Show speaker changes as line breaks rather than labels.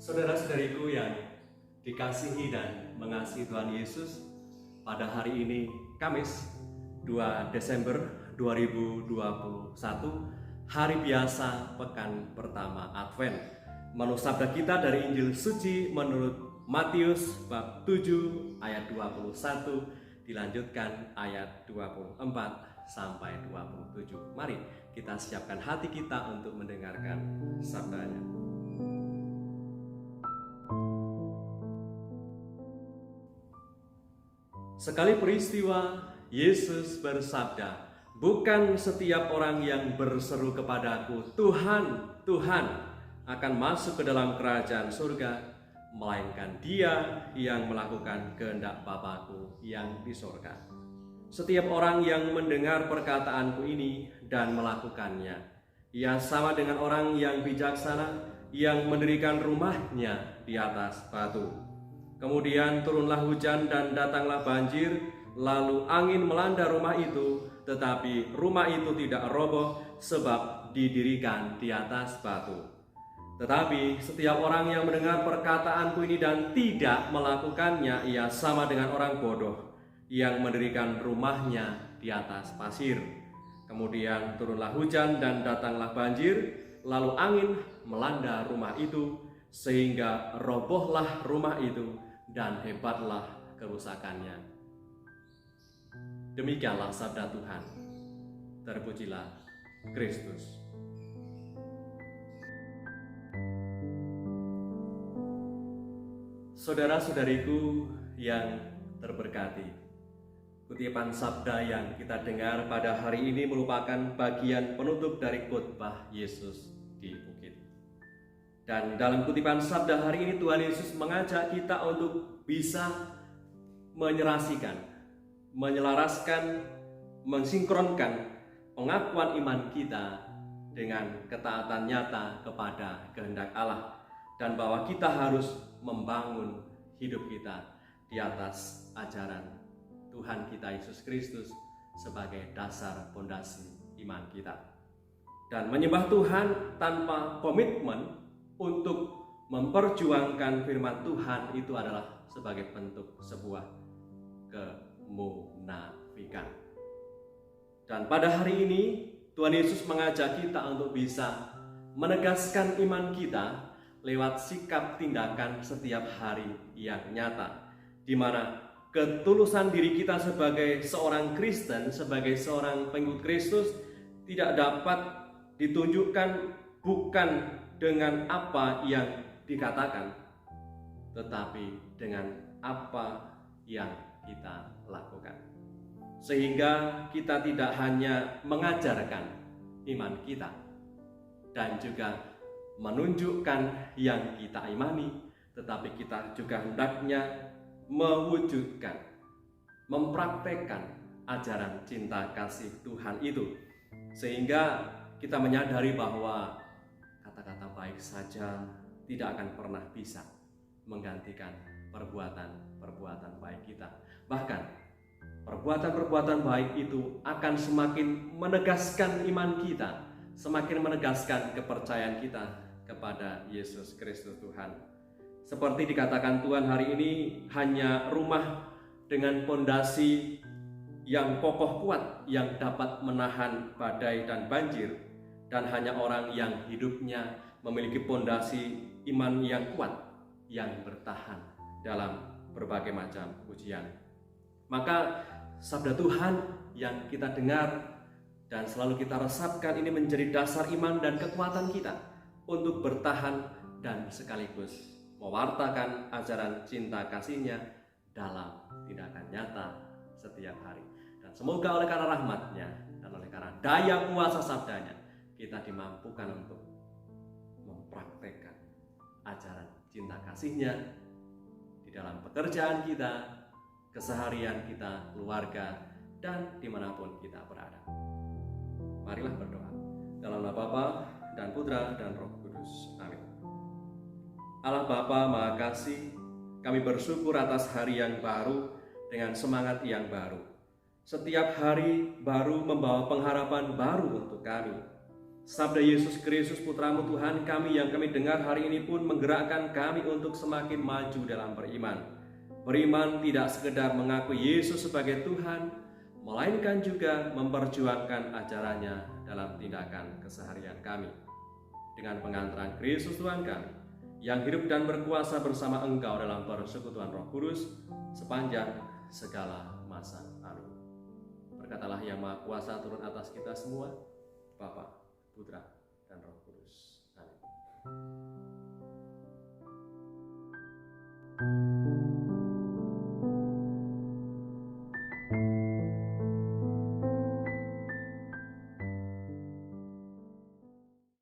Saudara-saudariku yang dikasihi dan mengasihi Tuhan Yesus, pada hari ini Kamis 2 Desember 2021, hari biasa pekan pertama Advent. Menurut sabda kita dari Injil Suci menurut Matius bab 7 ayat 21 dilanjutkan ayat 24 sampai 27. Mari kita siapkan hati kita untuk mendengarkan sabdanya. Sekali peristiwa, Yesus bersabda, "Bukan setiap orang yang berseru kepadaku, 'Tuhan, Tuhan,' akan masuk ke dalam kerajaan surga, melainkan dia yang melakukan kehendak Bapa-Ku yang di surga. Setiap orang yang mendengar perkataanku ini dan melakukannya, ia sama dengan orang yang bijaksana yang mendirikan rumahnya di atas batu. Kemudian turunlah hujan dan datanglah banjir, lalu angin melanda rumah itu, tetapi rumah itu tidak roboh sebab didirikan di atas batu. Tetapi setiap orang yang mendengar perkataanku ini dan tidak melakukannya, ia sama dengan orang bodoh yang mendirikan rumahnya di atas pasir. Kemudian turunlah hujan dan datanglah banjir, lalu angin melanda rumah itu, sehingga robohlah rumah itu dan hebatlah kerusakannya." Demikianlah sabda Tuhan. Terpujilah Kristus. Saudara-saudariku yang terberkati, kutipan sabda yang kita dengar pada hari ini merupakan bagian penutup dari khotbah Yesus di bukit. Dan dalam kutipan sabda hari ini Tuhan Yesus mengajak kita untuk bisa menyerasikan, menyelaraskan, mensinkronkan pengakuan iman kita dengan ketaatan nyata kepada kehendak Allah, dan bahwa kita harus membangun hidup kita di atas ajaran Tuhan kita Yesus Kristus sebagai dasar fondasi iman kita. Dan menyembah Tuhan tanpa komitmen untuk memperjuangkan firman Tuhan itu adalah sebagai bentuk sebuah kemunafikan. Dan pada hari ini Tuhan Yesus mengajak kita untuk bisa menegaskan iman kita lewat sikap tindakan setiap hari yang nyata, di mana ketulusan diri kita sebagai seorang Kristen, sebagai seorang pengikut Kristus tidak dapat ditunjukkan bukan dengan apa yang dikatakan, tetapi dengan apa yang kita lakukan. Sehingga kita tidak hanya mengajarkan iman kita dan juga menunjukkan yang kita imani, tetapi kita juga hendaknya mewujudkan, mempraktekkan ajaran cinta kasih Tuhan itu, sehingga kita menyadari bahwa kata-kata baik saja tidak akan pernah bisa menggantikan perbuatan-perbuatan baik kita. Bahkan perbuatan-perbuatan baik itu akan semakin menegaskan iman kita, semakin menegaskan kepercayaan kita kepada Yesus Kristus Tuhan. Seperti dikatakan Tuhan hari ini, hanya rumah dengan fondasi yang kokoh kuat yang dapat menahan badai dan banjir, dan hanya orang yang hidupnya memiliki fondasi iman yang kuat yang bertahan dalam berbagai macam ujian. Maka sabda Tuhan yang kita dengar dan selalu kita resapkan ini menjadi dasar iman dan kekuatan kita untuk bertahan dan sekaligus mewartakan ajaran cinta kasih-Nya dalam tindakan nyata setiap hari. Dan semoga oleh karena rahmat-Nya dan oleh karena daya kuasa sabdanya, kita dimampukan untuk mempraktekkan ajaran cinta kasih-Nya di dalam pekerjaan kita, keseharian kita, keluarga, dan dimanapun kita berada. Marilah berdoa. Dalam nama Bapa dan Putra dan Roh Kudus. Amin. Allah Bapa Maha Kasih, kami bersyukur atas hari yang baru dengan semangat yang baru. Setiap hari baru membawa pengharapan baru untuk kami. Sabda Yesus Kristus Putramu Tuhan kami yang kami dengar hari ini pun menggerakkan kami untuk semakin maju dalam beriman. Beriman tidak sekedar mengakui Yesus sebagai Tuhan, melainkan juga memperjuangkan ajarannya dalam tindakan keseharian kami. Dengan pengantaran Kristus Tuhan kami, yang hidup dan berkuasa bersama Engkau dalam persekutuan Roh Kudus sepanjang segala masa. Amin. Berkatalah yang Maha Kuasa turun atas kita semua, Bapa, Putra, dan Roh Kudus. Amin.